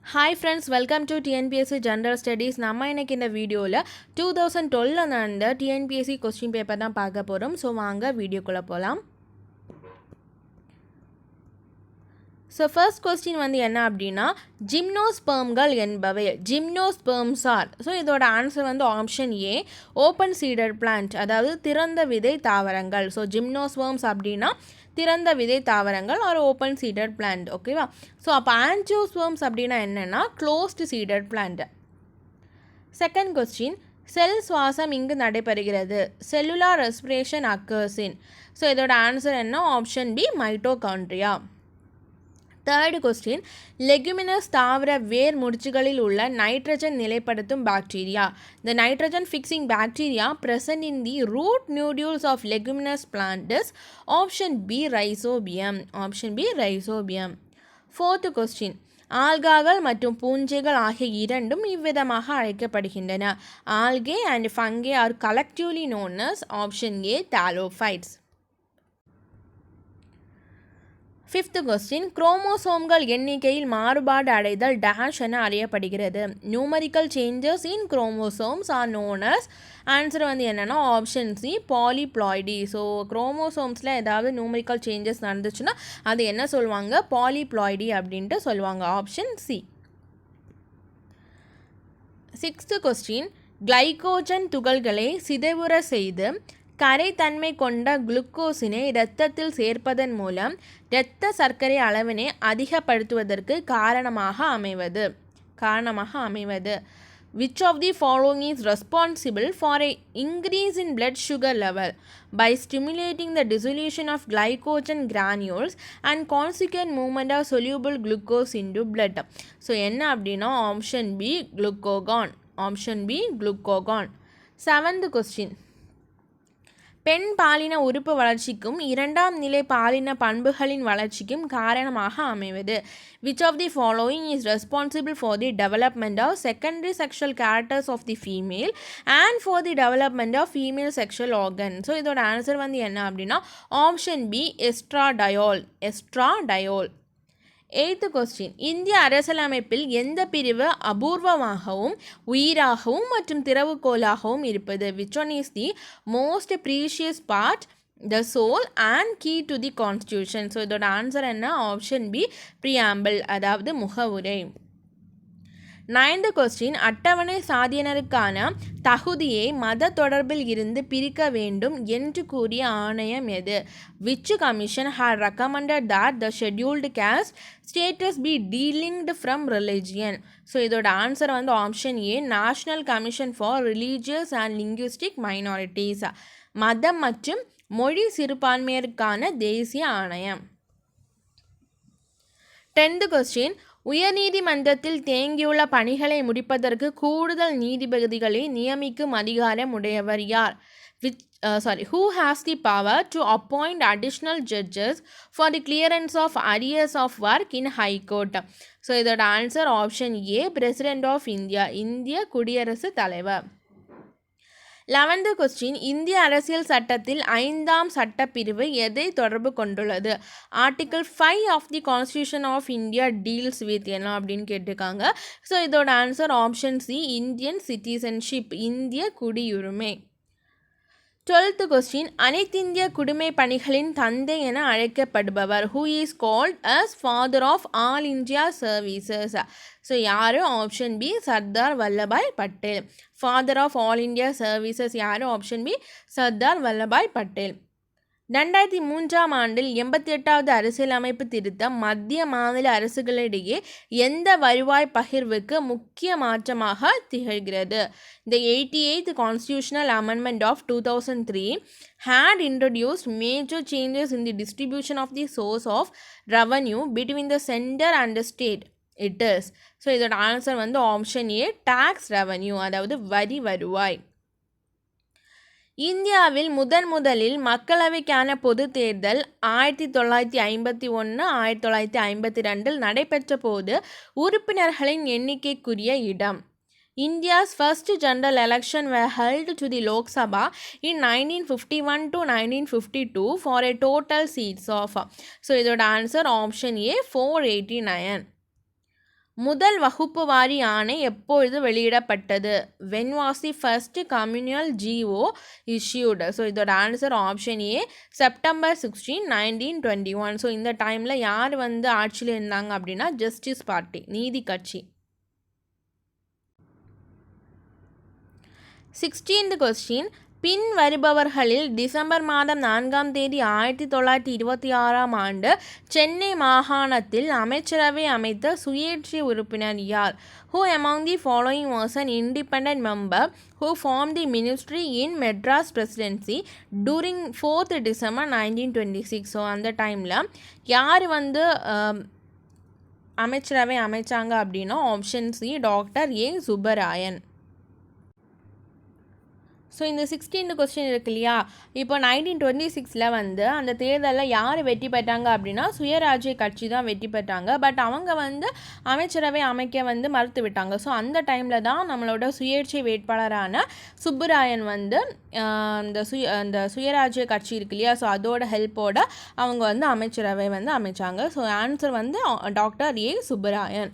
Hi friends, welcome to TNPSC General Studies. நம்ம இன்னைக்கு இந்த வீடியோவில் 2012 நடந்த TNPSC கொஸ்டின் பேப்பர் தான் பார்க்க போகிறோம். ஸோ வாங்க வீடியோக்குள்ளே போகலாம். ஸோ ஃபர்ஸ்ட் கொஸ்டின் வந்து என்ன அப்படின்னா, ஜிம்னோஸ்பெர்ம்கள் என்பவை ஜிம்னோஸ்பெர்ம்ஸ் ஆர். ஸோ இதோட ஆன்சர் வந்து ஆப்ஷன் ஏ, ஓப்பன் சீடட் பிளான்ட், அதாவது திறந்த விதை தாவரங்கள். ஸோ ஜிம்னோஸ்பெர்ம்ஸ் அப்படின்னா திறந்த விதை தாவரங்கள் ஒரு ஓப்பன் சீடட் பிளான்ட். ஓகேவா? ஸோ அப்போ ஆன்ஜியோஸ்பெர்ம்ஸ் அப்படின்னா என்னென்னா closed seeded plant. Second question, cell சுவாசம் இங்கு நடைபெறுகிறது. Cellular respiration occurs in. So இதோட ஆன்சர் என்ன? Option B, mitochondria. Third question, leguminous தாவர வேர் முடிச்சுகளில் உள்ள நைட்ரஜன் நிலைப்படுத்தும் bacteria. The nitrogen fixing bacteria present in the root nodules of leguminous plant is option B, rhizobium. Option B, rhizobium. Fourth question, ஆல்காகள் மற்றும் பூஞ்சைகள் ஆகிய இரண்டும் இவ்விதமாக அழைக்கப்படுகின்றன. Algae and fungi are collectively known as option A, thallophytes. Fifth question, குரோமோசோம்கள் எண்ணிக்கையில் மாறுபாடு அடைதல் டேஷ் என அறியப்படுகிறது. Numerical changes in chromosomes are known as. Answer வந்து என்னென்னா ஆப்ஷன் சி, பாலிப்ளாய்டி. ஸோ குரோமோசோம்ஸில் ஏதாவது நியூமரிக்கல் சேஞ்சஸ் நடந்துச்சுன்னா அது என்ன சொல்லுவாங்க? பாலிப்ளாய்டி அப்படின்ட்டு சொல்லுவாங்க. Option C. Sixth question, glycogen துகள்களை சிதைவுற செய்து கரைத்தன்மை கொண்ட குளுக்கோஸினை இரத்தத்தில் சேர்ப்பதன் மூலம் இரத்த சர்க்கரை அளவினை அதிகப்படுத்துவதற்கு காரணமாக அமைவது. Which of the following is responsible for an increase in blood sugar level by stimulating the dissolution of glycogen granules and consequent movement of soluble glucose into blood? So என்ன அப்படின்னா option B, glucagon. Option B, glucagon. Seventh question, பெண் பாலின உறுப்பு வளர்ச்சிக்கும் இரண்டாம் நிலை பாலின பண்புகளின் வளர்ச்சிக்கும் காரணமாக அமைவது. Which of the following is responsible for the development of secondary sexual characters of the female and for the development of female sexual organ? So இதோட ஆன்சர் வந்து என்ன அப்படின்னா ஆப்ஷன் பி, எஸ்ட்ராடயோல். எய்த்து கொஸ்டின், இந்திய அரசியலமைப்பில் எந்த பிரிவு அபூர்வமாகவும் உயிராகவும் மற்றும் திறவுகோலாகவும் இருப்பது? Which one is the most precious part, the soul and key to the constitution? So இதோட ஆன்சர் என்ன? ஆப்ஷன் பி, preamble, அதாவது முகவுரை. நைன்த் கொஸ்டின், அட்டவணை சாதியினருக்கான தகுதியை மத தொடர்பில் இருந்து பிரிக்க வேண்டும் என்று கூறிய ஆணையம் எது? Which commission had recommended that the scheduled caste status be delinked from religion? So இதோட ஆன்சர் வந்து option A, national commission for religious and linguistic minorities, மதம் மற்றும் மொழி சிறுபான்மையருக்கான தேசிய ஆணையம். 10th கொஸ்டின், உயர்நீதிமன்றத்தில் தேங்கியுள்ள பணிகளை முடிப்பதற்கு கூடுதல் நீதிபதிகளை நியமிக்கும் அதிகாரம் உடையவர் யார்? Who has the power to appoint additional judges for the clearance of arrears of work in High Court? So இதோட answer option A, president of India, இந்திய குடியரசுத் தலைவர். 11th கொஸ்டின், இந்திய அரசியல் சட்டத்தில் 5ஆம் சட்டப்பிரிவு எதை தொடர்பு கொண்டுள்ளது? Article 5 of the constitution of India deals with என்ன அப்படின்னு கேட்டிருக்காங்க. ஸோ இதோட answer option C, Indian citizenship, இந்திய குடியுரிமை. 12th கொஸ்டின், அனைத்திந்திய குடிமை பணிகளின் தந்தை என அழைக்கப்படுபவர்? Who is called as father of all India services? So யார்? Option B, Sardar Vallabhbhai Patel. Father of all India services யார்? Option B, Sardar Vallabhbhai Patel. 2003ஆம் ஆண்டில் 88வது அரசியலமைப்பு திருத்தம் மத்திய மாநில அரசுகளிடையே எந்த வருவாய் பகிர்வுக்கு முக்கிய மாற்றமாக திகழ்கிறது? The 88th Constitutional Amendment of 2003 had introduced major changes in the distribution of the source of revenue between the center and the state. It is. So இதோட ஆன்சர் வந்து ஆப்ஷன் ஏ, டாக்ஸ் ரெவன்யூ, அதாவது வரி வருவாய். இந்தியாவில் முதலில் மக்களவைக்கான பொது தேர்தல் 1951 1952 நடைபெற்ற போது உறுப்பினர்களின் எண்ணிக்கைக்குரிய இடம். India's first general election were held to the Lok Sabha in 1951 to 1952 for a total seats of. So இதோட ஆன்சர் ஆப்ஷன் ஏ, 489. முதல் வகுப்பு வாரி ஆணை எப்பொழுது வெளியிடப்பட்டது? When was the first communal GO issued? So இதோட answer option A September 16, 1921. So இந்த டைமில் யார் வந்து ஆட்சியில் இருந்தாங்க அப்படின்னா ஜஸ்டிஸ் பார்ட்டி, நீதி கட்சி. 16th கொஸ்டின், பின் வருபவர்களில் டிசம்பர் மாதம் 4ஆம் தேதி 1926ஆம் ஆண்டு சென்னை மாகாணத்தில் அமைச்சரவை அமைத்த சுயேட்சை உறுப்பினர் யார்? Who among the following was an independent member who formed the ministry in Madras presidency during 4th December 1926? So அந்த டைமில் யார் வந்து அமைச்சரவை அமைச்சாங்க அப்படின்னா option C doctor A Subbarayan. So இந்த 16th கொஸ்டின் இருக்கு இல்லையா, இப்போ 1926 வந்து அந்த தேர்தலில் யார் வெற்றி பெற்றாங்க அப்படின்னா சுயராஜ்ய கட்சி தான் வெற்றி பெற்றாங்க. பட் அவங்க வந்து அமைச்சரவை அமைக்க வந்து மறுத்து விட்டாங்க. ஸோ அந்த டைமில் தான் நம்மளோட சுயேட்சை வேட்பாளரான சுப்புராயன் வந்து அந்த சுயராஜ்ய கட்சி இருக்கு இல்லையா, ஸோ அதோட ஹெல்ப்போட அவங்க வந்து அமைச்சரவை வந்து அமைச்சாங்க. ஸோ ஆன்சர் வந்து doctor A Subbarayan.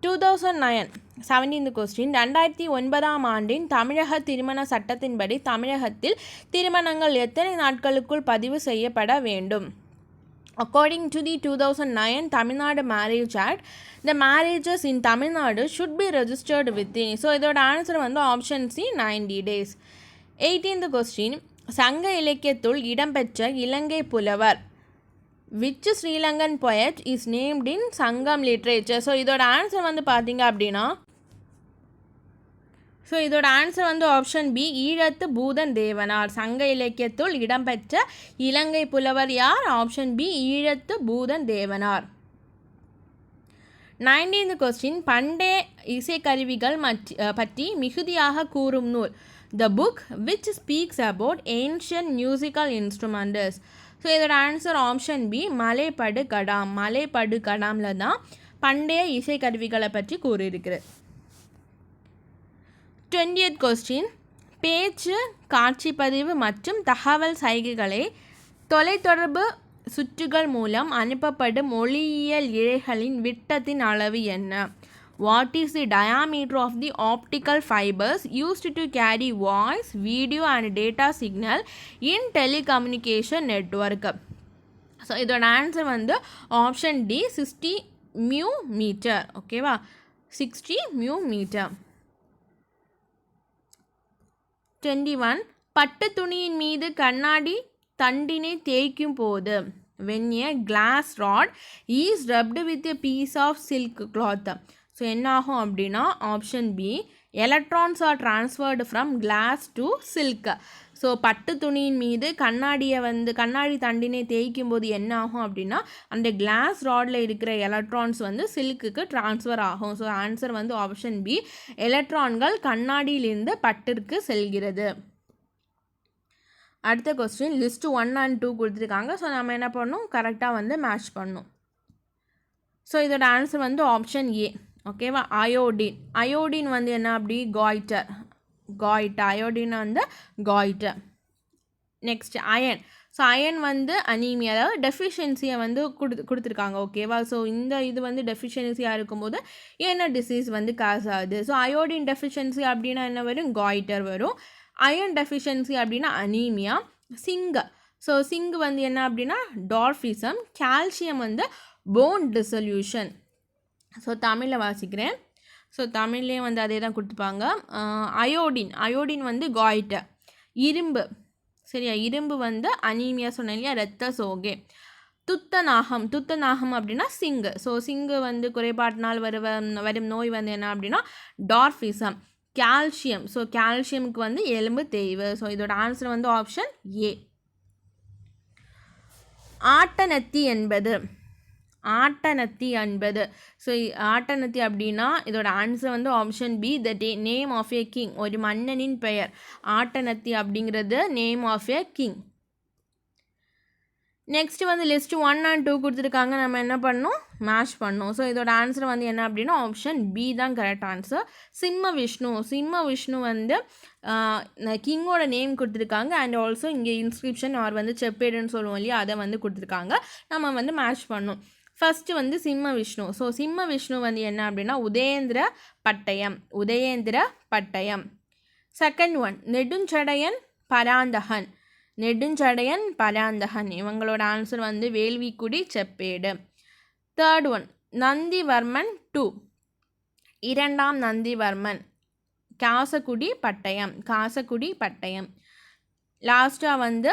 2009 17th question, 2009ஆம் ஆண்டின் தமிழக திருமண சட்டத்தின்படி தமிழகத்தில் திருமணங்கள் எத்தனை நாட்களுக்குள் பதிவு செய்யப்பட வேண்டும்? According to the 2009 Tamil Nadu Marriage Act, the marriages in Tamil Nadu should be registered within. So இதோட ஆன்சர் வந்து option C 90 days. 18th question, சங்க இலக்கியத்துள் இடம்பெற்ற இலங்கை புலவர் which Sri Lankan poet is named in Sangam literature? So இதோட answer வந்து பார்த்தீங்க அப்படின்னா option B ஈழத்து பூதன் தேவனார். சங்க இலக்கியத்துள் இடம்பெற்ற இலங்கை புலவர் யார்? ஆப்ஷன் பி ஈழத்து பூதன் தேவனார். 19th கொஸ்டின், பண்டைய இசைக்கருவிகள் பற்றி மிகுதியாக கூறும் நூல். The book which speaks about ancient musical instruments. So இதோட ஆன்சர் ஆப்ஷன் பி மலைப்படுகடாம். மலைப்படுகடாமில் தான் பண்டைய இசைக்கருவிகளை பற்றி கூறியிருக்கிறது. 20th கொஸ்டின், பேச்சு, காட்சிப்பதிவு மற்றும் தகவல் சைகைகளை தொலைத்தொடர்பு சுற்றுகள் மூலம் அனுப்பப்படும் ஒளியியல் இழைகளின் விட்டத்தின் அளவு என்ன? What is the diameter of the optical fibers used to carry voice, video and data signal in telecommunication network? So இதோட ஆன்சர் வந்து ஆப்ஷன் டி 60 மியூ மீட்டர். ஓகேவா, 60 மியூ மீட்டர். 21 பட்டு துணியின் மீது கண்ணாடி தண்டினை தேய்க்கும் போது when a glass rod is rubbed with a piece of silk cloth. So என்ன ஆகும் அப்படின்னா option B electrons are transferred from glass to silk. So பட்டு துணியின் மீது கண்ணாடி தண்டினை தேய்க்கும் போது என்ன ஆகும் அப்படின்னா அந்த கிளாஸ் ராடில் இருக்கிற எலக்ட்ரான்ஸ் வந்து சில்க்குக்கு டிரான்ஸ்ஃபர் ஆகும். ஸோ ஆன்சர் வந்து ஆப்ஷன் பி எலக்ட்ரான்கள் கண்ணாடியிலிருந்து பட்டிற்கு செல்கிறது. அடுத்த கொஸ்டின், லிஸ்ட்டு 1 and 2 கொடுத்துருக்காங்க. ஸோ நம்ம என்ன பண்ணணும், கரெக்டாக வந்து மேட்ச் பண்ணணும். ஸோ இதோட ஆன்சர் வந்து ஆப்ஷன் ஏ. ஓகேவா, அயோடின். அயோடின் வந்து என்ன அப்படி காய்டர். அயோடின் வந்து goitre. Next iron. So iron வந்து அனீமியா, அதாவது டெஃபிஷியன்சியை வந்து கொடுத்துருக்காங்க. ஓகேவா, ஸோ இது வந்து டெஃபிஷியன்சியாக இருக்கும்போது என்ன டிசீஸ் வந்து காஸ் ஆகுது? ஸோ அயோடின் டெஃபிஷியன்சி அப்படின்னா என்ன வரும்? காய்டர் வரும். அயன் டெஃபிஷியன்சி அப்படின்னா அனீமியா. சிங்கு வந்து என்ன அப்படின்னா டார்ஃபிசம். கால்சியம் வந்து போன் டிசல்யூஷன். ஸோ தமிழில் வாசிக்கிறேன். ஸோ தமிழ்லேயே வந்து அதே தான் கொடுத்துப்பாங்க. அயோடின் வந்து காய்டர். இரும்பு, சரியா, இரும்பு வந்து அனீமியா சொன்னேன் இல்லையா, இரத்த சோகை. துத்தநாகம் அப்படின்னா சிங்கு. ஸோ சிங்கு வந்து குறைபாட்டினால் வரும் நோய் வந்து என்ன அப்படின்னா டார்ஃபிசம். கால்சியம், ஸோ கால்சியமுக்கு வந்து எலும்பு தேய்வு. ஸோ இதோட ஆன்சர் வந்து ஆப்ஷன் ஏ. ஆட்டநத்தி என்பது ஸோ ஆட்டநத்தி அப்படின்னா இதோட ஆன்சர் வந்து option B the name of a king. ஒரு மன்னனின் பெயர். ஆட்டநத்தி அப்படிங்கிறது name of a king. Next வந்து லிஸ்ட் 1 and 2 கொடுத்துருக்காங்க. நம்ம என்ன பண்ணணும், மேட்ச் பண்ணணும். ஸோ இதோட ஆன்சர் வந்து என்ன அப்படின்னா ஆப்ஷன் பி தான் கரெக்ட் ஆன்சர். சிம்ம விஷ்ணு வந்து கிங்கோட நேம் கொடுத்துருக்காங்க. அண்ட் ஆல்சோ இங்கே இன்ஸ்கிரிப்ஷன் ஆர் வந்து செப்பேடுன்னு சொல்லுவோம் இல்லையா, அதை வந்து கொடுத்துருக்காங்க. நம்ம வந்து மேட்ச் பண்ணணும். ஃபஸ்ட்டு வந்து சிம்ம விஷ்ணு. ஸோ சிம்ம விஷ்ணு வந்து என்ன அப்படின்னா உதயேந்திர பட்டயம், உதயேந்திர பட்டயம். செகண்ட் ஒன் நெடுஞ்சடையன் பராந்தகன், நெடுஞ்சடையன் பராந்தகன், இவங்களோட ஆன்சர் வந்து வேள்விக்குடி செப்பேடு. தேர்ட் ஒன் நந்திவர்மன் 2, இரண்டாம் நந்திவர்மன், காசக்குடி பட்டயம், காசக்குடி பட்டயம். லாஸ்ட்டாக வந்து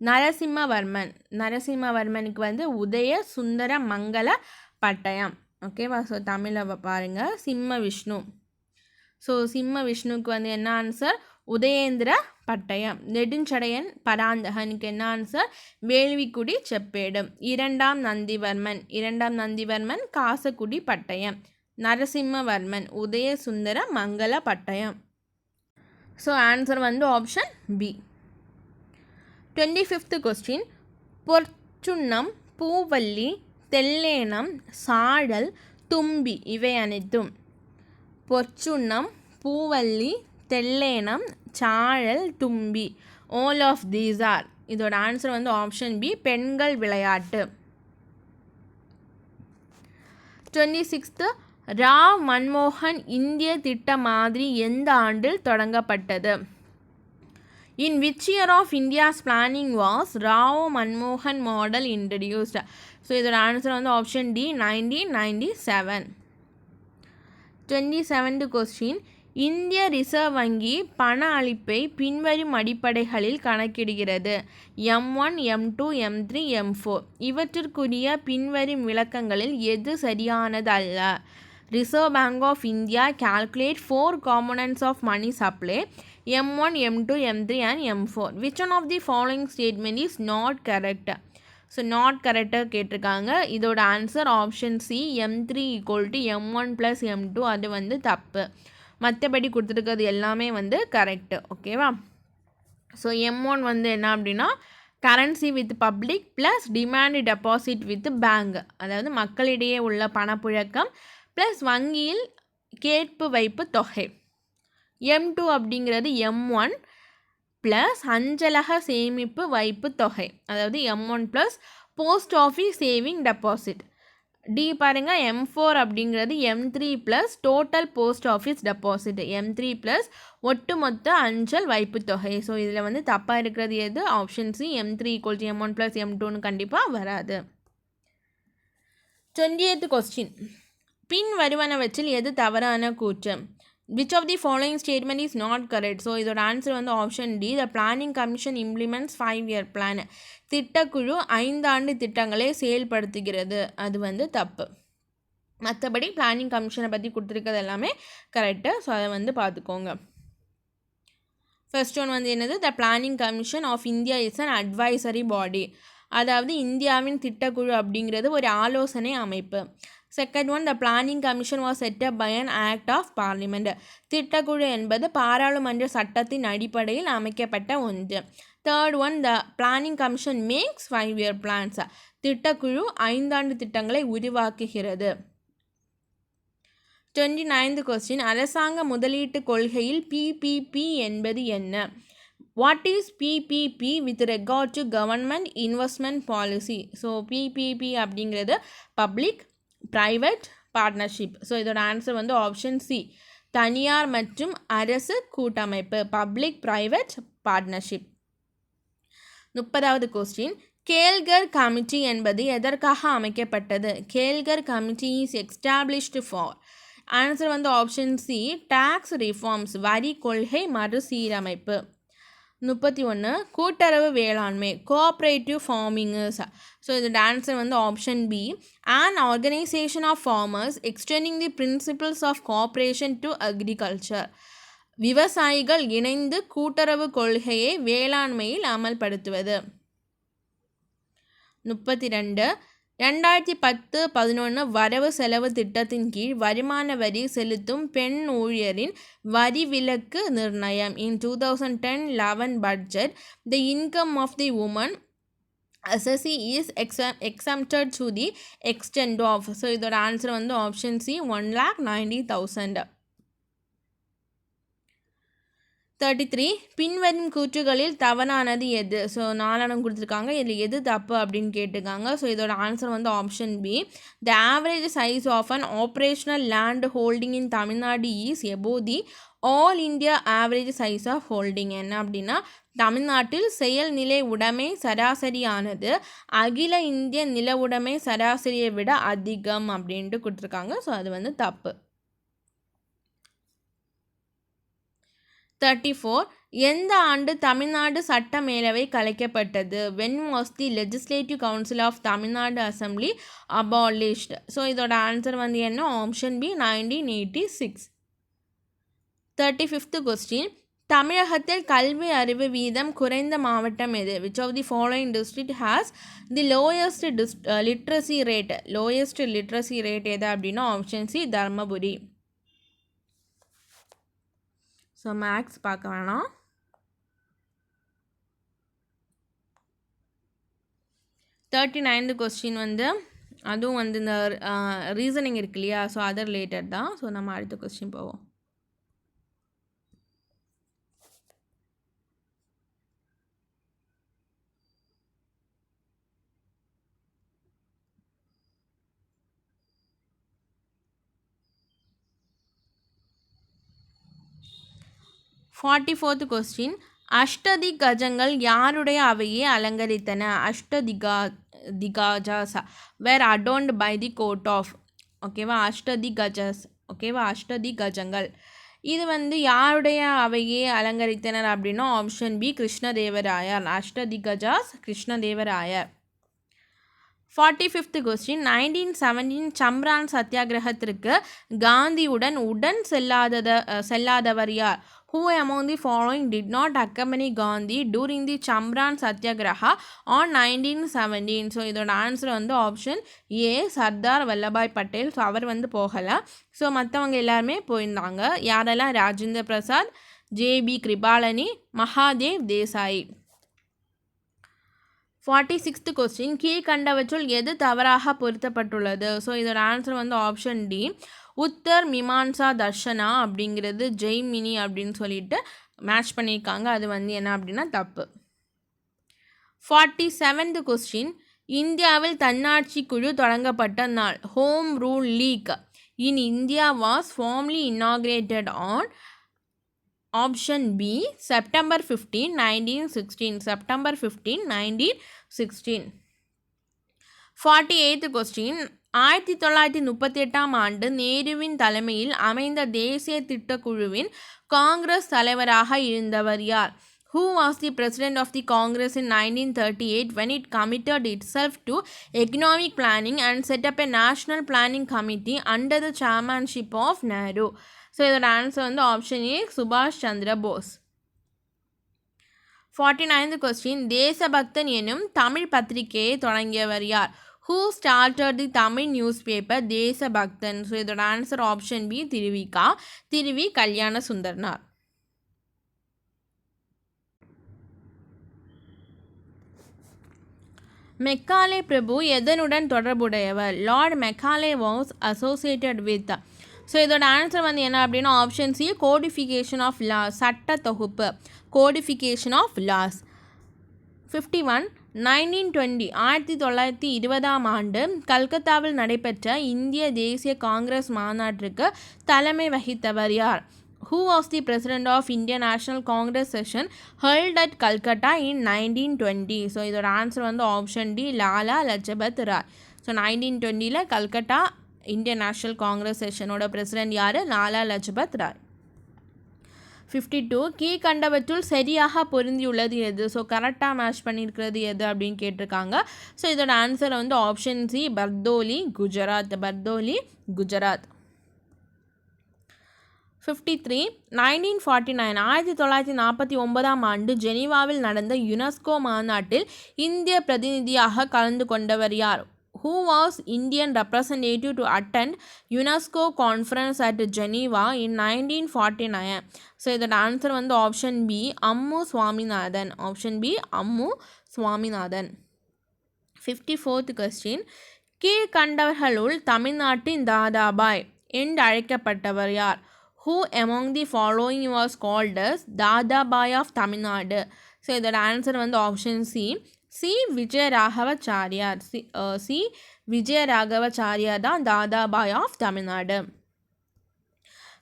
நரசிம்மவர்மன், நரசிம்மவர்மனுக்கு வந்து உதய சுந்தர மங்கள பட்டயம். ஓகேவா? ஸோ தமிழில் பாருங்கள் சிம்ம விஷ்ணு. ஸோ சிம்ம விஷ்ணுக்கு வந்து என்ன ஆன்சர் உதயேந்திர பட்டயம். நெடுஞ்சடையன் பராந்தகனுக்கு என்ன ஆன்சர் வேள்விக்குடி செப்பேடு. இரண்டாம் நந்திவர்மன், இரண்டாம் நந்திவர்மன் காசக்குடி பட்டயம். நரசிம்மவர்மன் உதய சுந்தர மங்கள பட்டயம். ஸோ ஆன்சர் வந்து ஆப்ஷன் பி. 25th கொஸ்டின் பொற்சுன்னம் பூவல்லி தெல்லேனம் சாழல் தும்பி இவை அனைத்தும். பொற்சுன்னம் பூவல்லி தெல்லேனம் சாழல் தும்பி, ஆல் ஆஃப் தீஸ் ஆர். இதோட ஆன்சர் வந்து ஆப்ஷன் பி பெண்கள் விளையாட்டு. 26th ராவ் மன்மோகன் இந்திய திட்ட மாதிரி எந்த ஆண்டில் தொடங்கப்பட்டது? In which year of India's planning was Rao Manmohan model introduced? So இதோட ஆன்சர் வந்து ஆப்ஷன் டி 1997. 27th கொஸ்டின் இந்திய ரிசர்வ் வங்கி பண அளிப்பை பின்வரும் அடிப்படைகளில் கணக்கிடுகிறது. M1, M2, M3, M4. இவற்றிற்குரிய பின்வரும் விளக்கங்களில் எது சரியானது அல்ல? Reserve Bank of India calculate 4 components of money supply M1, M2, M3 and M4. Which one of the following statement is not correct? So not கரெக்டாக கேட்டிருக்காங்க. இதோட answer option C M3 = M1 + M2. அது வந்து தப்பு. மற்றபடி கொடுத்துருக்கிறது எல்லாமே வந்து கரெக்டு. ஓகேவா? ஸோ M1 வந்து என்ன அப்படின்னா currency with public plus demand deposit with bank, அதாவது மக்களிடையே உள்ள பணப்புழக்கம் ப்ளஸ் வங்கியில் கேட்பு வைப்பு தொகை. M2 அப்படிங்கிறது M1 ப்ளஸ் அஞ்சலக சேமிப்பு வைப்பு தொகை, அதாவது M1 plus post office saving deposit. D பாருங்கள் M4 அப்படிங்கிறது M3 plus total post office deposit, M3 plus ஒட்டுமொத்த அஞ்சல் வைப்பு தொகை. ஸோ இதில் வந்து தப்பாக இருக்கிறது எது? ஆப்ஷன் சி M3 = M1 + M2ன்னு கண்டிப்பாக வராது. 28th கொஸ்டின் பின் வருவனவற்றில் எது தவறான கூற்று? Which of the following statement is not correct? So இதோட ஆன்சர் வந்து option D the planning commission implements 5-year plan. திட்டக்குழு 5 ஆண்டு திட்டங்களை செயல்படுத்துகிறது, அது வந்து தப்பு. மற்றபடி பிளானிங் கமிஷனை பற்றி கொடுத்துருக்கிறது எல்லாமே கரெக்டு. ஸோ அதை வந்து பார்த்துக்கோங்க. ஃபர்ஸ்ட் ஒன் வந்து என்னது? The planning commission of India is an advisory body, அதாவது இந்தியாவின் திட்டக்குழு அப்படிங்கிறது ஒரு ஆலோசனை அமைப்பு. Second one the planning commission was set up by an act of parliament, திட்டக்குழு என்பது பாராளுமன்ற சட்டத்தின் அடிப்படையில் அமைக்கப்பட்ட ஒன்று. Third one the planning commission makes 5-year plans, திட்டக்குழு 5 ஆண்டு திட்டங்களை உருவாக்குகிறது. 29th கொஸ்டின் அரசாங்க முதலீட்டு கொள்கையில் PPP என்பது என்ன? What is PPP with regard to government investment policy? So PPP அப்படிங்கிறது பப்ளிக் ப்ரைவேட் பார்ட்னர்ஷிப். ஸோ இதோட ஆன்சர் வந்து ஆப்ஷன் சி தனியார் மற்றும் அரசு கூட்டமைப்பு, public private partnership. 30th question Kelkar committee என்பது எதற்காக அமைக்கப்பட்டது? Kelkar committee is established for. Answer வந்து ஆப்ஷன் சி டாக்ஸ் ரிஃபார்ம்ஸ், வரி கொள்கை மறுசீரமைப்பு. 31 கூட்டுறவு வேளாண்மை கோஆப்ரேட்டிவ் ஃபார்மிங்கர்ஸ். ஸோ இதோட ஆன்சர் வந்து option B an organization of farmers extending the principles of cooperation to agriculture. விவசாயிகள் இணைந்து கூட்டுறவு கொள்கையை வேளாண்மையில் அமல்படுத்துவது. 32 2010-11 வரவு செலவு திட்டத்தின் கீழ் வருமான வரி செலுத்தும் பெண் ஊழியரின் வரி விலக்கு நிர்ணயம். In 2010-11 budget, the income of the woman assessee is exempted to the extent of. So இதோட ஆன்சர் வந்து ஆப்ஷன் சி 1,90,000. 33 பின்வரும் கூற்றுகளில் தவறானது எது? ஸோ 4 கொடுத்துருக்காங்க, இதில் எது தப்பு அப்படின்னு கேட்டிருக்காங்க. ஸோ இதோட ஆன்சர் வந்து option B. The average size of an operational land holding in Tamil Nadu is above the all India average size of holding. என்ன அப்படின்னா, தமிழ்நாட்டில் செயல்நிலை உடைமை சராசரியானது அகில இந்திய நில உடைமை சராசரியை விட அதிகம் அப்படின்ட்டு கொடுத்துருக்காங்க. ஸோ அது வந்து தப்பு. 34 எந்த ஆண்டு தமிழ்நாடு சட்ட மேலவை கலைக்கப்பட்டது? when was the legislative council of Tamil Nadu assembly abolished? So இதோட ஆன்சர் வந்து என்ன? Option B 1986. 35th கொஸ்டின், தமிழகத்தில் கல்வி அறிவு வீதம் குறைந்த மாவட்டம் எது? which of the following district has the lowest literacy rate? lowest literacy rate எது அப்படின்னா option C Dharmapuri. So max பார்க்க வேணாம். 39th கொஸ்டின் வந்து அதுவும் வந்து இந்த ரீசனிங் இருக்கு இல்லையா, ஸோ அது ரிலேட்டட் தான். ஸோ நம்ம அடுத்த கொஸ்டின் போவோம். ஃபார்ட்டி கொஸ்டின், அஷ்டதி கஜங்கள் யாருடைய அவையை அலங்கரித்தன? திகாஜாஸ் வேர் adorned by the court of. ஓகேவா, அஷ்டதி கஜஸ். ஓகேவா, அஷ்டதி கஜங்கள் இது வந்து யாருடைய அவையை அலங்கரித்தனர் அப்படின்னா ஆப்ஷன் பி கிருஷ்ணதேவராயர். அஷ்டதி கஜாஸ் கிருஷ்ணதேவராயர். 45th கொஸ்டின், 1917 சம்ரான் சத்தியாகிரகத்திற்கு காந்தியுடன் செல்லாதவர் யார்? Who among the following did not accompany Gandhi during the Chamran Satyagraha on 1917? So இதோட ஆன்சர் வந்து option A Sardar Vallabhbhai Patel. So அவர் வந்து போகலை. ஸோ மற்றவங்க எல்லாருமே போயிருந்தாங்க. யாரெல்லாம்? Rajendra Prasad, J B Kripalani, Mahadev Desai. 46th question, கீழ்கண்டவற்றுள் எது தவறாக பொருத்தப்பட்டுள்ளது? ஸோ இதோட ஆன்சர் வந்து ஆப்ஷன் டி உத்தர் மீமான்சா தர்ஷனா அப்படிங்கிறது ஜெய்மினி அப்படின்னு சொல்லிட்டு மேட்ச் பண்ணியிருக்காங்க. அது வந்து என்ன அப்படின்னா தப்பு. 47th கொஸ்டின், இந்தியாவில் தன்னாட்சி குழு தொடங்கப்பட்ட நாள்? Home rule league in India was formally inaugurated on option B September 15, 1916. September 15, 1916. 48th question, 1938ஆம் ஆண்டு நேருவின் தலைமையில் அமைந்த தேசிய திட்டக்குழுவின் காங்கிரஸ் தலைவராக இருந்தவர் யார்? Who was the president of the Congress in 1938 when it committed itself to economic planning and set up a national planning committee under the chairmanship of Nehru? So இதோட ஆன்சர் வந்து ஆப்ஷன் ஏ சுபாஷ் சந்திர போஸ். 49th கொஸ்டின், தேசபக்தன் எனும் தமிழ் பத்திரிகையை தொடங்கியவர் யார்? Who started the Tamil newspaper தேசபக்தன்? So இதோட answer option B Thiruvika. Thiruvi Kalyana Sundaranar. Macaulay பிரபு எதனுடன் தொடர்புடையவர்? Lord Macaulay was associated with. So இதோட ஆன்சர் வந்து என்ன அப்படின்னா option C codification of laws. சட்ட தொகுப்பு, கோடிஃபிகேஷன் ஆஃப் லாஸ். 51 1920 1920ஆம் ஆண்டு கல்கத்தாவில் நடைபெற்ற இந்திய தேசிய காங்கிரஸ் மாநாட்டிற்கு தலைமை வகித்தவர் யார்? Who was the president of Indian National Congress session held at Calcutta in 1920? So இதோட ஆன்சர் வந்து option D Lala Lajpat Rai. So 1920 Calcutta Indian national congress செஷனோட பிரசிடென்ட் யார்? லாலா லஜபத் ராய். 52 கீழ்கண்டவற்றுள் சரியாக பொருந்தியுள்ளது எது? ஸோ கரெக்டாக மேட்ச் பண்ணியிருக்கிறது எது அப்படின்னு கேட்டிருக்காங்க. ஸோ இதோட ஆன்சர் வந்து ஆப்ஷன் சி பர்தோலி குஜராத். பர்தோலி குஜராத். 53 1949 1949ஆம் ஆண்டு ஜெனீவாவில் நடந்த யுனெஸ்கோ மாநாட்டில் இந்திய பிரதிநிதியாக கலந்து கொண்டவர் யார்? Who was Indian representative to attend UNESCO conference at Geneva in 1949? So இதோட ஆன்சர் வந்து option B Ammu Swaminathan. Option B Ammu Swaminathan. 54th question, கீழ்கண்டவர்களுள் தமிழ்நாட்டின் தாதாபாய் என்று அழைக்கப்பட்டவர் யார்? Who among the following was called as Dadabhai of Tamil Nadu? So இதோட answer வந்து option C Vijayaraghavachariar. C Vijayaraghavachariar தான் Dadabhai of Tamil Nadu.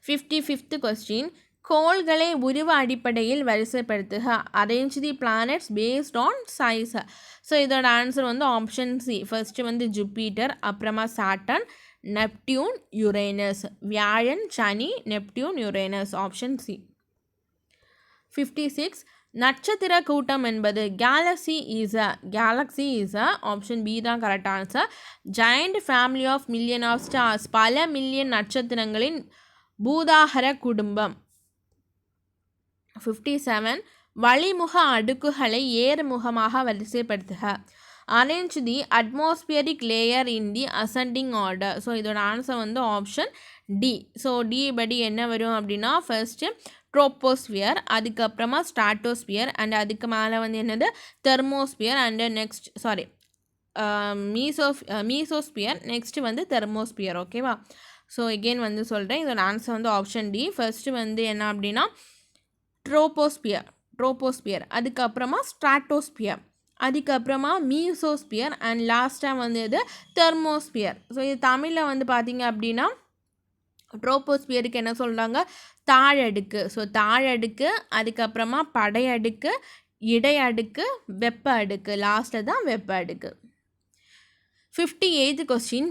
55th question, கோள்களை உருவ அடிப்படையில் வரிசைப்படுத்துக. Arrange the planets based on size. So இதோட ஆன்சர் வந்து ஆப்ஷன் சி. ஃபர்ஸ்ட் வந்து ஜூபிட்டர், அப்புறமா சாட்டர்ன், நெப்டியூன், யுரேனஸ். வியாழன், சனி, நெப்டியூன், யுரேனஸ். Option C. 56 நட்சத்திர கூட்டம் என்பது galaxy is a option B தான் correct answer. Joint family of million of stars, பல மில்லியன் நட்சத்திரங்களின் பூதாகர குடும்பம். 57 வளிமுக அடுக்குகளை ஏறுமுகமாக வரிசைப்படுத்துக. அரேஞ்ச் தி அட்மாஸ்பியரிக் லேயர் இன் தி அசெண்டிங் ஆர்டர். ஸோ இதோட ஆன்சர் வந்து ஆப்ஷன் டி. ஸோ டி படி என்ன வரும் அப்படின்னா, ஃபர்ஸ்ட்டு ட்ரோப்போஸ்பியர், அதுக்கப்புறமா ஸ்ட்ராட்டோஸ்பியர், அண்ட் அதுக்கு மேலே வந்து என்னது thermosphere, and next mesosphere, next வந்து தெர்மோஸ்பியர். ஓகேவா? ஸோ எகெயின் வந்து சொல்கிறேன், இதோட ஆன்சர் வந்து ஆப்ஷன் டி. ஃபர்ஸ்ட்டு வந்து என்ன அப்படின்னா ட்ரோப்போஸ்பியர், அதுக்கப்புறமா ஸ்ட்ராட்டோஸ்பியர், அதுக்கப்புறமா மீசோஸ்பியர், அண்ட் லாஸ்ட்டாக வந்து இது தெர்மோஸ்பியர். ஸோ இது தமிழில் வந்து பார்த்திங்க அப்படின்னா ட்ரோப்போஸ்பியருக்கு என்ன சொல்கிறாங்க, தாழடுக்கு. ஸோ தாழடுக்கு, அதுக்கப்புறமா படையடுக்கு, இடை அடுக்கு, வெப்ப அடுக்கு, லாஸ்ட்டில் தான் வெப்ப அடுக்கு. 58th கொஸ்டின்,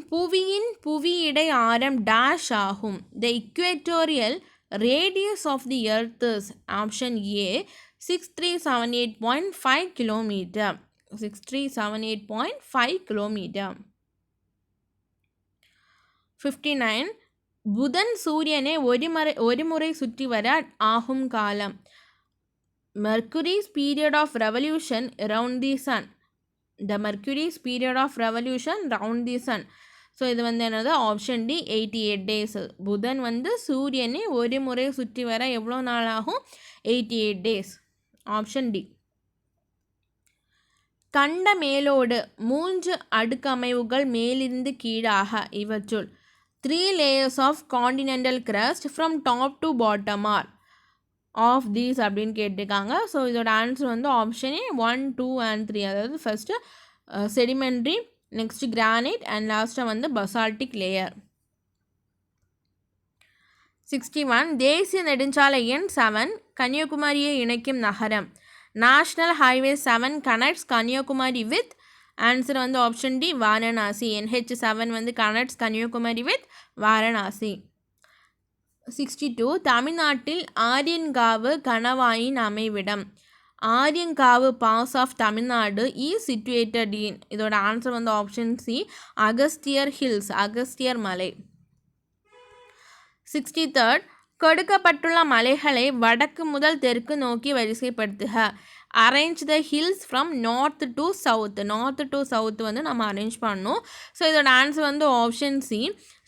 புவியிடை ஆரம் டேஷ் ஆகும். த இக்வேட்டோரியல் radius of the earth is option A 6378.5 km. 6378.5 km. 59 புதன் சூரியனை ஒரு முறை சுற்றி வர ஆகும் காலம். Mercury's period of revolution around the sun. The Mercury's period of revolution around the sun. So இது வந்து என்னது ஆப்ஷன் டி 88 days. புதன் வந்து சூரியனை ஒரு முறை சுற்றி வர எவ்வளோ நாள் ஆகும்? 88 days. Option D. கண்ட மேலோடு 3 அடுக்கமைவுகள் மேலிருந்து கீழாக. இவற்றுள் 3 layers of continental crust from top to bottom are of these அப்படின்னு கேட்டிருக்காங்க. ஸோ இதோட ஆன்சர் வந்து ஆப்ஷன் ஏ 1, 2 and 3. அதாவது first sedimentary, next granite, and லாஸ்ட்டாக வந்து பசால்டிக் லேயர். 61 தேசிய நெடுஞ்சாலை எண் 7 கன்னியாகுமரியை இணைக்கும் நகரம். National highway 7 connects Kanyakumari with. Answer வந்து ஆப்ஷன் டி வாரணாசி. NH7 வந்து கனெக்ட்ஸ் கன்னியாகுமரி வித் வாரணாசி. 62 தமிழ்நாட்டில் ஆரியன்காவு கணவாயின் அமைவிடம். Aryankavu pass of Tamil Nadu is situated in. இதோட ஆன்சர் வந்து option C Agasthiyar hills, Agasthiyar மலை. 63 கொடுக்கப்பட்டுள்ள மலைகளை வடக்கு முதல் தெற்கு நோக்கி வரிசைப்படுத்துக. Arrange the hills from north to south. North to south வந்து நம்ம அரேஞ்ச் பண்ணணும். ஸோ இதோட ஆன்சர் வந்து ஆப்ஷன் சி.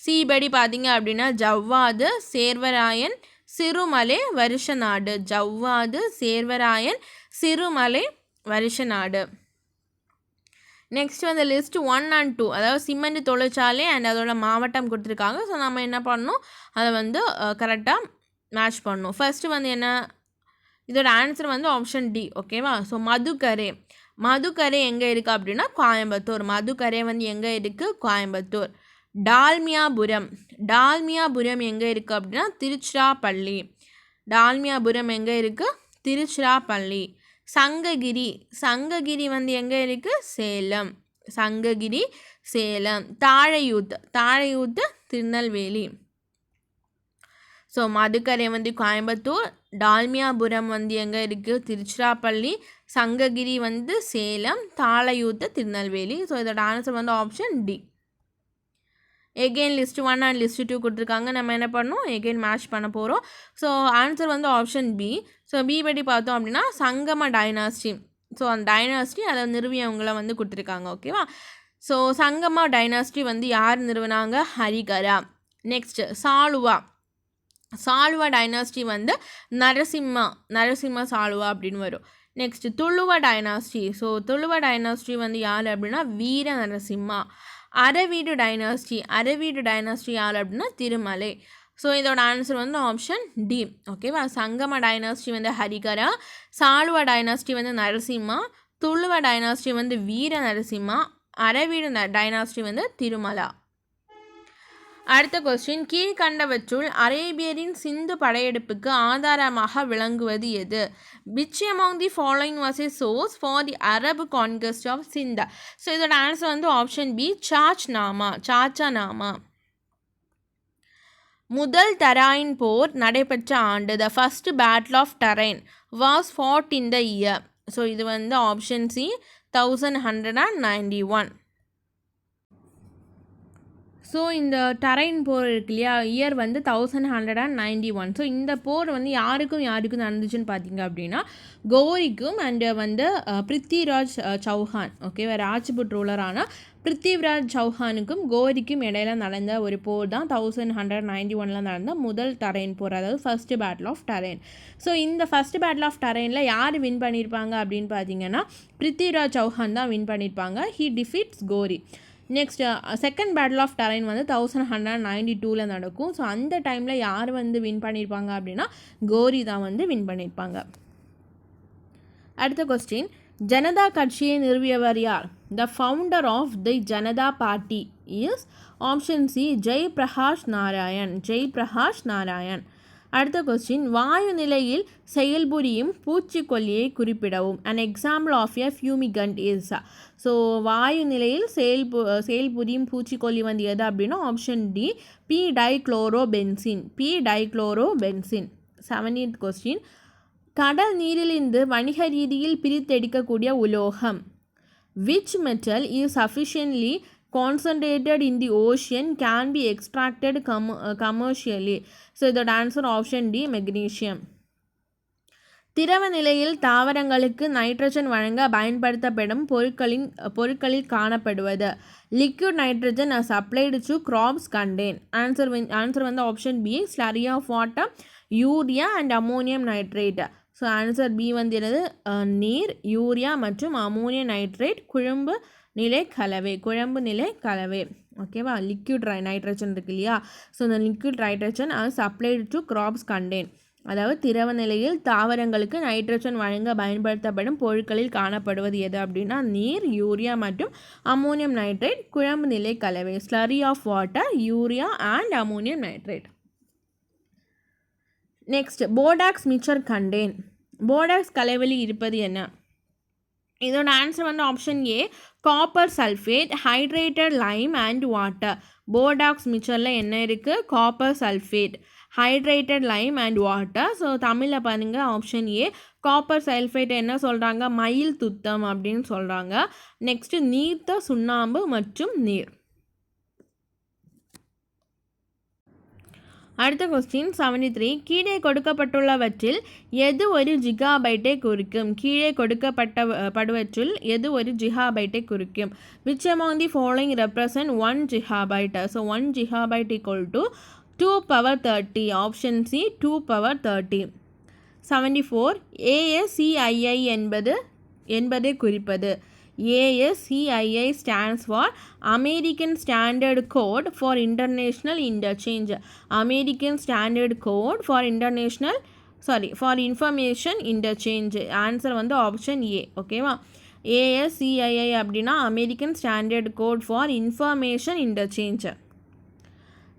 சி படி பார்த்தீங்க அப்படின்னா ஜவ்வாது, சேர்வராயன், சிறுமலை, வருஷநாடு. ஜவ்வாது, சேர்வராயன், சிறுமலை, வருஷநாடு. நெக்ஸ்ட் வந்து லிஸ்ட் 1 and 2, அதாவது சிமெண்ட் தொழிற்சாலை அண்ட் அதோட மாவட்டம் கொடுத்துருக்காங்க. ஸோ நம்ம என்ன பண்ணணும், அதை வந்து கரெக்டாக மேட்ச் பண்ணணும். ஃபர்ஸ்ட்டு வந்து என்ன, இதோட ஆன்சர் வந்து ஆப்ஷன் டி. ஓகேவா? ஸோ மதுக்கரை எங்கே இருக்குது அப்படின்னா கோயம்புத்தூர். மதுக்கரை வந்து எங்கே இருக்குது? கோயம்புத்தூர். டால்மியாபுரம் எங்கே இருக்குது அப்படின்னா திருச்சிராப்பள்ளி. டால்மியாபுரம் எங்கே இருக்குது? திருச்சிராப்பள்ளி. சங்ககிரி வந்து எங்கே இருக்குது? சேலம். சங்ககிரி, சேலம். தாழையூத்து திருநெல்வேலி. ஸோ மதுக்கரை வந்து கோயம்புத்தூர், டால்மியாபுரம் வந்து எங்கே இருக்குது? திருச்சிராப்பள்ளி. சங்ககிரி வந்து சேலம், தாழையூத்து திருநெல்வேலி. ஸோ இதோட ஆன்சர் வந்து option D. Again list 1 and list 2 கொடுத்துருக்காங்க. நம்ம என்ன பண்ணணும், எகெயின் மேட்ச் பண்ண போகிறோம். ஸோ ஆன்சர் வந்து ஆப்ஷன் பி. ஸோ பி படி பார்த்தோம் அப்படின்னா சங்கம டைனாஸ்டி. ஸோ அந்த டைனாஸ்டி அதை நிறுவியவங்களை வந்து கொடுத்துருக்காங்க. ஓகேவா? ஸோ சங்கம டைனாஸ்டி வந்து யார் நிறுவனாங்க? ஹரிகரா. நெக்ஸ்ட் சாளுவா டைனாஸ்டி வந்து நரசிம்ம சாளுவா அப்படின்னு வரும். Next Tuluva dynasty. So Tuluva dynasty வந்து யார் அப்படின்னா வீர நரசிம்மா. அரவீடு டைனாஸ்டி யார் அப்படின்னா திருமலை. ஸோ இதோட ஆன்சர் வந்து ஆப்ஷன் டி. ஓகேவா. சங்கம டைனாஸ்டி வந்து ஹரிகரா, சாளுவ டைனாஸ்டி வந்து நரசிம்மா, துளுவ டைனாஸ்டி வந்து வீர நரசிம்மா, அரவீடு டைனாஸ்டி வந்து திருமலா. அடுத்த கொஸ்டின், கீழ்கண்டவற்றுள் அரேபியரின் சிந்து படையெடுப்புக்கு ஆதாரமாக விளங்குவது எது? Which among the following was a source for the Arab conquest of Sindh? So இதோட ஆன்சர் வந்து ஆப்ஷன் பி, சாச்சாநாமா. முதல் தராயின் போர் நடைபெற்ற ஆண்டு, the first battle of Tarain was fought in the year. So இது வந்து ஆப்ஷன் சி, 1191. ஸோ இந்த டரைன் போர் இருக்கு இல்லையா, இயர் வந்து 1191. ஸோ இந்த போர் வந்து யாருக்கும் நடந்துச்சுன்னு பார்த்தீங்க அப்படின்னா கௌரிக்கும் அண்ட் வந்து பிருத்திவிராஜ் சௌஹான், ஓகேவா, ராஜ்புட் ரூலரான பிருத்திவிராஜ் சௌஹானுக்கும் கௌரிக்கும் இடையில நடந்த ஒரு போர் தான் 1191 நடந்த முதல் டரைன் போர், அதாவது first battle of Tarain. So இந்த ஃபர்ஸ்ட் பேட்டில் ஆஃப் டரைனில் யார் வின் பண்ணியிருப்பாங்க அப்படின்னு பார்த்தீங்கன்னா பிருத்திவிராஜ் சௌஹான் தான் வின் பண்ணியிருப்பாங்க. He defeats Ghori. Next second battle of Tarain வந்து 1192 நடக்கும். ஸோ அந்த டைமில் யார் வந்து வின் பண்ணியிருப்பாங்க அப்படின்னா கௌரி தான் வந்து வின் பண்ணியிருப்பாங்க. அடுத்த கொஸ்டின், ஜனதா கட்சியை நிறுவியவர் யார்? The founder of the Janata party is option C, Jayaprakash Narayan. அடுத்த கொஸ்டின், வாயு நிலையில் செயல்புரியும் பூச்சிக்கொல்லியை குறிப்பிடவும். An example of a fumigant is. So வாயு நிலையில் செயல்புரியும் பூச்சிக்கொல்லி வந்து எது அப்படின்னா option D, P dichlorobenzene. 17th question, கடல் நீரிலிருந்து வணிக ரீதியில் பிரித்தெடுக்கக்கூடிய உலோகம். Which metal is sufficiently concentrated in the ocean can be extracted commercially. So இதோட ஆன்சர் ஆப்ஷன் டி, மெக்னீஷியம். திரவ நிலையில் தாவரங்களுக்கு நைட்ரஜன் வழங்க பயன்படுத்தப்படும் பொருட்களில் காணப்படுவது. Liquid nitrogen are supplied to crops contain. Answer வந்து option B, slurry of water, urea and ammonium nitrate. So answer B வந்து என்னது, நீர், யூரியா மற்றும் அமோனியம் நைட்ரேட் குழம்பு நிலை கலவை. ஓகேவா. லிக்விட் நைட்ரஜன் இருக்கு இல்லையா, ஸோ இந்த liquid nitrogen are supplied to crops contain, அதாவது திரவ நிலையில் தாவரங்களுக்கு நைட்ரஜன் வழங்க பயன்படுத்தப்படும் பொருட்களில் காணப்படுவது எது அப்படின்னா நீர், யூரியா மற்றும் அமோனியம் நைட்ரேட் குழம்பு நிலை கலவை. Slurry of water, urea and ammonium nitrate. Next, Bordeaux mixture contain. Bordeaux கலவையில் இருப்பது என்ன? இதோட ஆன்சர் வந்து option A, copper sulphate, hydrated lime and water. Bordeaux மிக்சரில் என்ன இருக்குது? Copper sulphate, hydrated lime and water. So தமிழில் பாருங்கள், ஆப்ஷன் ஏ காப்பர் சல்ஃபேட் என்ன சொல்கிறாங்க, மயில் துத்தம் அப்படின்னு சொல்கிறாங்க. நெக்ஸ்ட்டு நீர்த்த சுண்ணாம்பு மற்றும் நீர். அடுத்த கொஸ்டின் 73, கீழே கொடுக்கப்பட்டுள்ளவற்றில் எது ஒரு ஜிகாபைட்டை குறிக்கும்? எது ஒரு ஜிகாபைட்டை குறிக்கும்? Which among the following represent 1 gigabyte? So 1 gigabyte equal to 2 power 30. Option C, 2 power 30. 74, ASCII என்பதை குறிப்பது. ASCII stands for American Standard Code for International Interchange. American Standard Code for Information Interchange. Answer வந்து option A. ஓகேவா. ASCII அப்படின்னா American standard code for information interchange.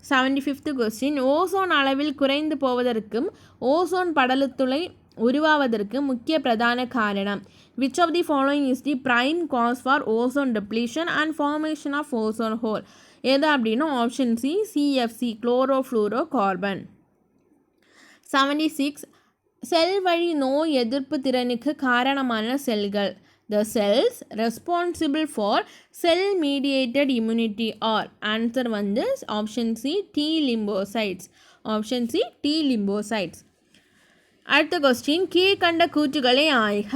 75th question, ozone அளவில் குறைந்து போவதற்கும் ozone படலத்துளை உருவாவதற்கு முக்கிய பிரதான காரணம். Which of the following is the prime cause for ozone depletion and formation of ozone hole? எது அப்படின்னா ஆப்ஷன் சி, CFC, chlorofluorocarbon. 76, செல் வழி நோய் எதிர்ப்பு திறனுக்கு காரணமான செல்கள். The cells responsible for cell mediated immunity are. Answer வந்து option C, T lymphocytes. Option C, T lymphocytes. அடுத்த கொஸ்டின், கீழ்கண்ட கூற்றுகளை ஆய்க.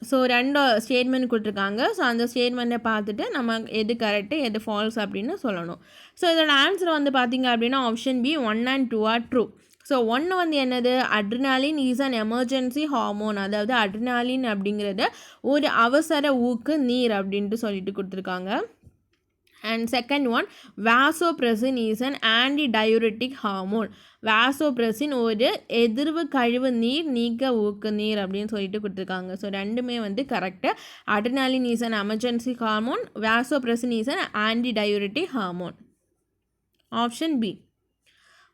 ஸோ 2 ஸ்டேட்மெண்ட் கொடுத்துருக்காங்க. ஸோ அந்த ஸ்டேட்மெண்ட்டை பார்த்துட்டு நம்ம எது கரெக்டு எது ஃபால்ஸ் அப்படின்னு சொல்லணும். ஸோ இதோட ஆன்சர் வந்து பார்த்திங்க அப்படின்னா option B 1 and 2 are true. So 1 வந்து என்னது, adrenaline is an emergency hormone, அதாவது அட்ரினாலின் அப்படிங்கிறது ஒரு அவசர ஊக்கு நீர் அப்படின்ட்டு சொல்லிட்டு கொடுத்துருக்காங்க. And second one, vasopressin is an antidiuretic hormone. vasopressin ஒரு எதிர்வு கழிவு நீர் நீக்க ஊக்கு நீர் அப்படின்னு சொல்லிட்டு கொடுத்துருக்காங்க. ஸோ ரெண்டுமே வந்து correct. adrenaline is an emergency hormone. vasopressin is an antidiuretic hormone. Option B.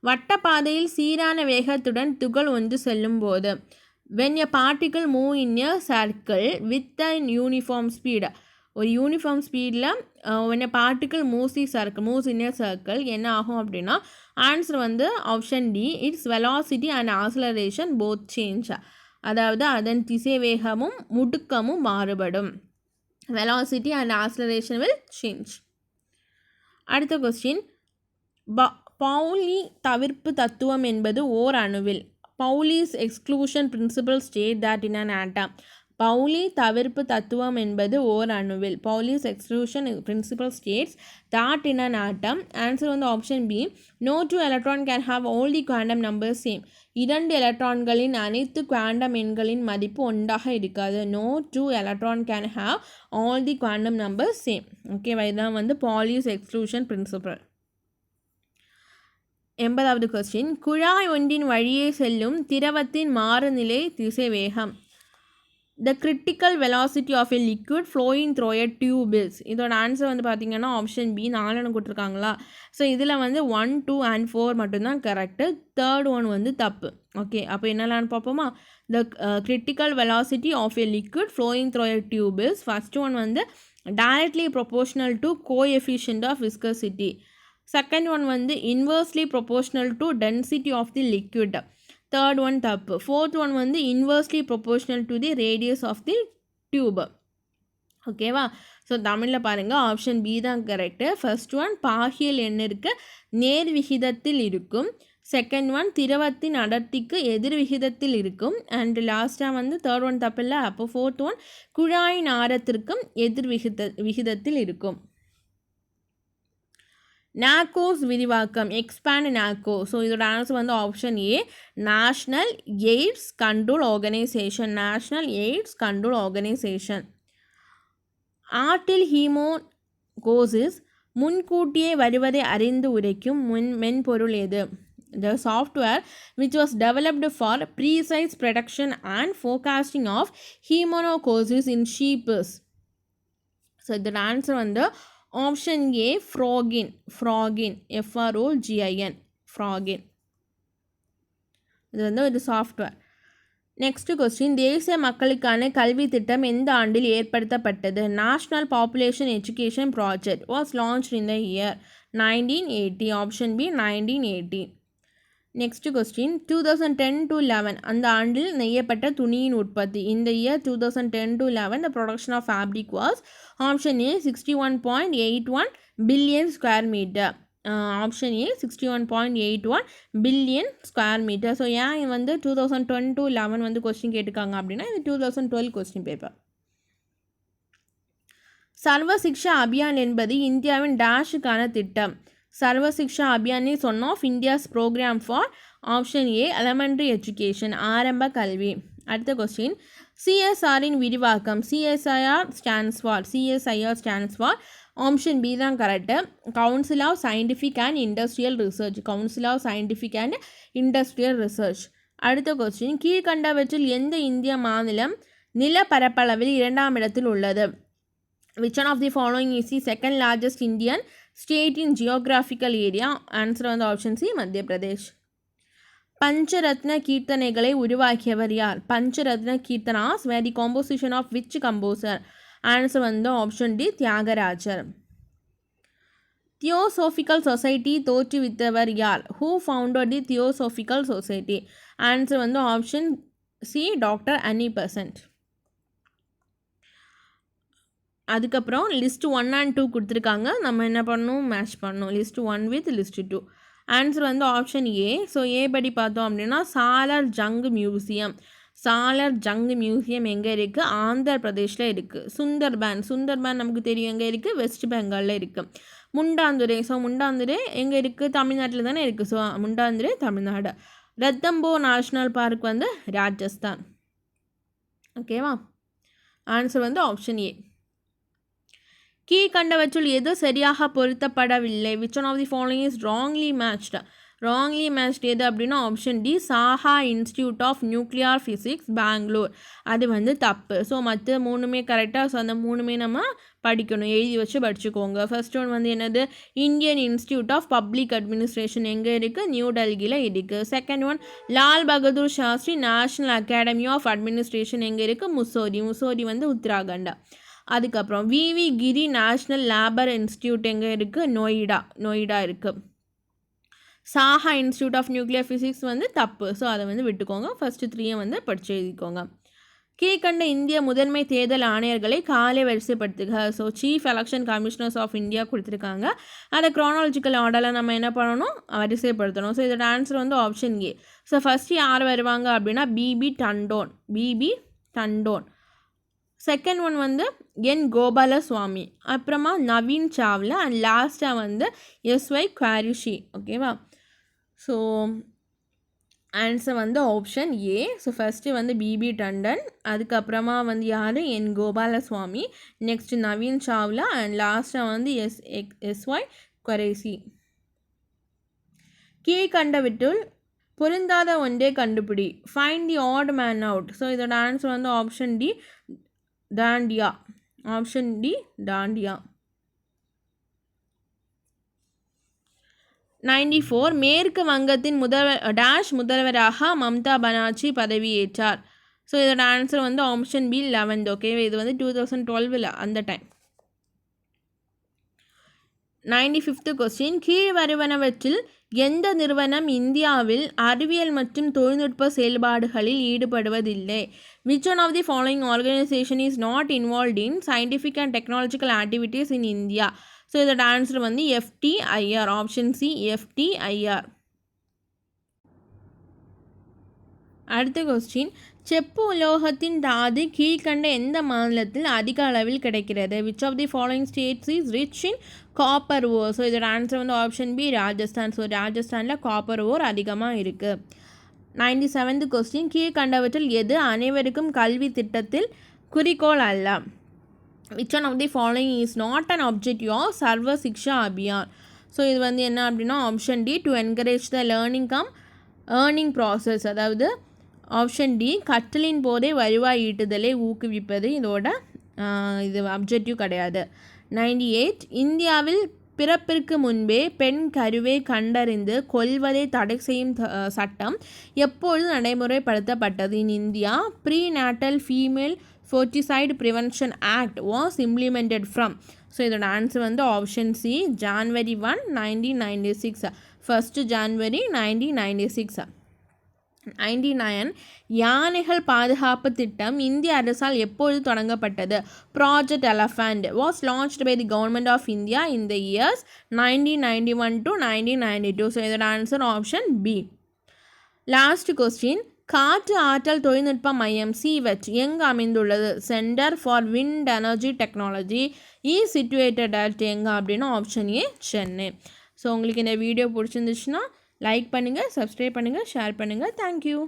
வட்டப்பாதையில் சீரான வேகத்துடன் துகள் ஒன்று செல்லும் போது when a particle move in a circle with an uniform speed, ஒரு யூனிஃபார்ம் ஸ்பீடில் when a particle moves in a circle என்ன ஆகும் அப்படின்னா ஆன்சர் வந்து option D. Its velocity and acceleration both change. அதாவது அதன் திசை வேகமும் முடுக்கமும் மாறுபடும். Velocity and acceleration will change. அடுத்த கொஸ்டின், பவுலி தவிர்ப்பு தத்துவம் என்பது ஓர் அணுவில். Pauli's exclusion principle state that in an atom. Pauli தவிர்ப்பு தத்துவம் என்பது ஓர் அணுவில். Pauli's exclusion principle states that in an atom. Answer வந்து option B. no two electron can have all the quantum numbers same. இரண்டு எலக்ட்ரான்களின் அனைத்து குவாண்டம் எண்களின் மதிப்பு ஒன்றாக இருக்காது. no two electron can have all the quantum numbers same. ஓகேவா, இதுதான் வந்து பவுலிஸ் எக்ஸ்க்ளூஷன் பிரின்சிபல். 80வது கொஸ்டின், குழாய் ஒன்றின் வழியே செல்லும் திரவத்தின் மாறுநிலை திசைவேகம். the critical velocity of a liquid flowing through a tube is. இதோட ஆன்சர் வந்து பார்த்தீங்கன்னா ஆப்ஷன் பி. 4 கொடுத்துருக்காங்களா. ஸோ இதில் வந்து 1, 2 and 4 மட்டும்தான் கரெக்டு. தேர்ட் ஒன் வந்து தப்பு. ஓகே, அப்போ என்னெல்லாம் பார்ப்போமா. the critical velocity of a liquid flowing through a tube is, first one வந்து directly proportional to coefficient of viscosity. Second one வந்து inversely proportional to density of the liquid. Third one தப்பு. Fourth one வந்து inversely proportional to the radius of the tube. ஓகேவா, so தமிழில் பாருங்கள் option B தான் correct. First one பாகியல் எண்ணிற்கு நேர் விகிதத்தில் இருக்கும். செகண்ட் ஒன் திரவத்தின் அடர்த்திக்கு எதிர் விகிதத்தில் இருக்கும். அண்ட் லாஸ்ட்டாக வந்து தேர்ட் ஒன் தப்பு இல்லை. அப்போ ஃபோர்த் ஒன் குழாயின் ஆரத்திற்கும் எதிர் விகிதத்தில் இருக்கும். நாக்கோஸ் விரிவாக்கம், எக்ஸ்பேண்ட் நாக்கோ. ஸோ இதோட ஆன்சர் வந்து option A. National AIDS control organisation. National AIDS control organisation. ஆர்டில் ஹீமோகோசிஸ் முன்கூட்டியே வருவதை அறிந்து உரைக்கும் மென்பொருள் எது? The software which was developed for precise prediction and forecasting of hematochezis in sheep. So இதோட ஆன்சர் வந்து ஆப்ஷன் ஏ. ஃப்ராகின். ஃப்ராகின், FROGIN, ஃப்ராகின். இது வந்து ஒரு சாஃப்ட்வேர். நெக்ஸ்ட் கொஸ்டின், தேசிய மக்களுக்கான கல்வி திட்டம் எந்த ஆண்டில் ஏற்படுத்தப்பட்டது? National population education project was launched in the year 1980. Option B 1980. Next question, 2010 to 11 அந்த ஆண்டில் நெய்யப்பட்ட துணியின் உற்பத்தி. இந்த year 2010 to 11 the production of fabric was option A 61.81 billion square meter. Option A 61.81 billion square metre. So ஏன் வந்து 2010 to 11 வந்து question கேட்டுக்காங்க அப்படின்னா இது 2012 கொஸ்டின் பேப்பர். சர்வ சிக்ஷா அபியான் என்பது இந்தியாவின் டேஷுக்கான திட்டம். Sarva Shiksha Abhiyan is one of India's program for option A elementary education, ஆரம்ப கல்வி. அடுத்த கொஸ்டின், சிஎஸ்ஆரின் விரிவாக்கம். CSIR stands for option B தான் correct. Council of scientific and industrial research. Council of scientific and industrial research. அடுத்த கொஸ்டின், கீழ்கண்டவற்றில் எந்த இந்திய மாநிலம் நிலப்பரப்பளவில் 2ஆம் இடத்தில் உள்ளது? Which one of the following is the second largest Indian state in geographical area? Answer வந்து ஆப்ஷன் சி, மத்திய பிரதேஷ். பஞ்சரத்ன கீர்த்தனைகளை உருவாக்கியவர் யார்? Pancharatna kirtanas were the composition of which composer? Answer வந்து option D, Thyagarajar. Theosophical society தோற்றுவித்தவர் யார்? Who founded the theosophical society? Answer வந்து option C, doctor Annie Besant. அதுக்கப்புறம் list 1 and 2 கொடுத்துருக்காங்க. நம்ம என்ன பண்ணணும், மேட்ச் பண்ணணும் லிஸ்ட் 1 with லிஸ்ட் 2. ஆன்சர் வந்து ஆப்ஷன் ஏ. ஸோ ஏ படி பார்த்தோம் அப்படின்னா சாலர் ஜங் மியூசியம். சாலர் ஜங் மியூசியம் எங்கே இருக்குது? ஆந்திர பிரதேஷில் இருக்குது. சுந்தர்பான் நமக்கு தெரியும் எங்கே இருக்குது? வெஸ்ட் பெங்காலில் இருக்குது. முண்டாந்துரை எங்கே இருக்குது? தமிழ்நாட்டில் தானே இருக்குது. ஸோ முண்டாந்துரை தமிழ்நாடு. ரத்தம்போர் நேஷ்னல் பார்க் வந்து ராஜஸ்தான். ஓகேவா, ஆன்சர் வந்து ஆப்ஷன் ஏ. கீழ்கண்டவற்றுள் எது சரியாக பொருத்தப்படவில்லை? which one of the following is wrongly matched? wrongly matched எது அப்படின்னா option D Saha institute of nuclear physics Bangalore, அது வந்து தப்பு. ஸோ மற்ற மூணுமே கரெக்டாக. ஸோ அந்த மூணுமே நம்ம படிக்கணும், எழுதி வச்சு படிச்சுக்கோங்க. ஃபர்ஸ்ட் ஒன் வந்து என்னது? Indian institute of public administration எங்கே இருக்குது? நியூ டெல்லியில் இருக்குது. Second one Lal Bahadur Shastri national academy of administration எங்கே இருக்குது? முசோரி வந்து உத்தராகண்டா. அதுக்கப்புறம் V V Giri national labour institute எங்கே இருக்குது? நொய்டா இருக்குது. Saha institute of nuclear physics வந்து தப்பு. ஸோ அதை வந்து விட்டுக்கோங்க. ஃபஸ்ட்டு 3 வந்து படித்து எழுதிக்கோங்க. கீழ்கண்ட இந்திய முதன்மை தேர்தல் ஆணையர்களை காலை வரிசைப்படுத்துக. So chief election commissioners of India கொடுத்துருக்காங்க. அதை க்ரானாலஜிக்கல் ஆர்டரில் நம்ம என்ன பண்ணணும்? வரிசைப்படுத்தணும். ஸோ இதோட ஆன்சர் வந்து ஆப்ஷன் ஏ. ஸோ ஃபஸ்ட்டு யார் வருவாங்க அப்படின்னா பிபி டண்டோன். செகண்ட் ஒன் வந்து என் கோபாலசுவாமி, அப்புறமா நவீன் சாவ்லா, அண்ட் லாஸ்ட்டாக வந்து எஸ்ஒய் குவாரிஷி. ஓகேவா? ஸோ ஆன்சர் வந்து ஆப்ஷன் ஏ. ஸோ ஃபஸ்ட்டு வந்து பிபி டண்டன், அதுக்கப்புறமா வந்து யார்? என் கோபாலசுவாமி, நெக்ஸ்ட் நவீன் சாவ்லா, அண்ட் லாஸ்ட்டாக வந்து எஸ்ஒய் குவாரிஷி. கீழ்கண்டவற்றுள் பொருந்தாத ஒன்றே கண்டுபிடி. ஃபைண்ட் தி ஆட் மேன் அவுட். ஸோ இதோட ஆன்சர் வந்து ஆப்ஷன் டி டாண்டியா. 94 மேற்கு வங்கத்தின் முதல்வராக மம்தா பானர்ஜி பதவியேற்றார். ஸோ இதோட ஆன்சர் வந்து ஆப்ஷன் பி 11. ஓகேவா? இது வந்து 2012 அந்த டைம். 95th கொஸ்டின், கீழ் வருவனவற்றில் எந்த நிறுவனம் இந்தியாவில் அறிவியல் மற்றும் தொழில்நுட்ப செயல்பாடுகளில் ஈடுபடுவதில்லை? which one of the following organization is not involved in scientific and technological activities in India? So இதோட ஆன்சர் வந்து FTIR. Option C FTIR. அடுத்த கொஸ்டின், செப்பு உலோகத்தின் தாது கீழ்கண்ட எந்த மாநிலத்தில் அதிக அளவில் கிடைக்கிறது? which of the following states is rich in copper ore? So இதோட ஆன்சர் வந்து ஆப்ஷன் பி ராஜஸ்தான். ஸோ ராஜஸ்தானில் காப்பர் ஓர் அதிகமாக இருக்குது. 97th கொஸ்டின், கீழ்கண்டவற்றில் எது அனைவருக்கும் கல்வி திட்டத்தில் குறிக்கோள் அல்ல? which one of the following is not an objective of சர்வ சிக்ஷா அபியான்? ஸோ இது வந்து என்ன அப்படின்னா option D to encourage the earning process. அதாவது ஆப்ஷன் டி கற்றலின் போதே வருவாய் ஈட்டுதலை ஊக்குவிப்பது இதோட இது அப்ஜெக்டிவ் கிடையாது. 98 இந்தியாவில் பிறப்பிற்கு முன்பே பெண் கருவை கண்டறிந்து கொல்வதை தடை செய்யும் சட்டம் எப்பொழுது நடைமுறைப்படுத்தப்பட்டது? In India prenatal female foeticide prevention act was implemented from. So இதோட ஆன்சர் வந்து option C January 1, 1996. 1st January 1996. 99 யானைகள் பாதுகாப்பு திட்டம் இந்திய அரசால் எப்பொழுது தொடங்கப்பட்டது? Project elephant was launched by the government of India in the years 1991 to 1992. So இதோட answer option B. Last question, காற்று ஆற்றல் தொழில்நுட்ப மையம் CVET எங்கே அமைந்துள்ளது? Centre for wind energy technology is situated at எங்கே அப்படின்னா ஆப்ஷன் ஏ சென்னை. ஸோ உங்களுக்கு இந்த வீடியோ பிடிச்சிருந்துச்சுன்னா லைக் பண்ணுங்கள், சப்ஸ்கிரைப் பண்ணுங்கள், ஷேர் பண்ணுங்கள். தேங்க்யூ.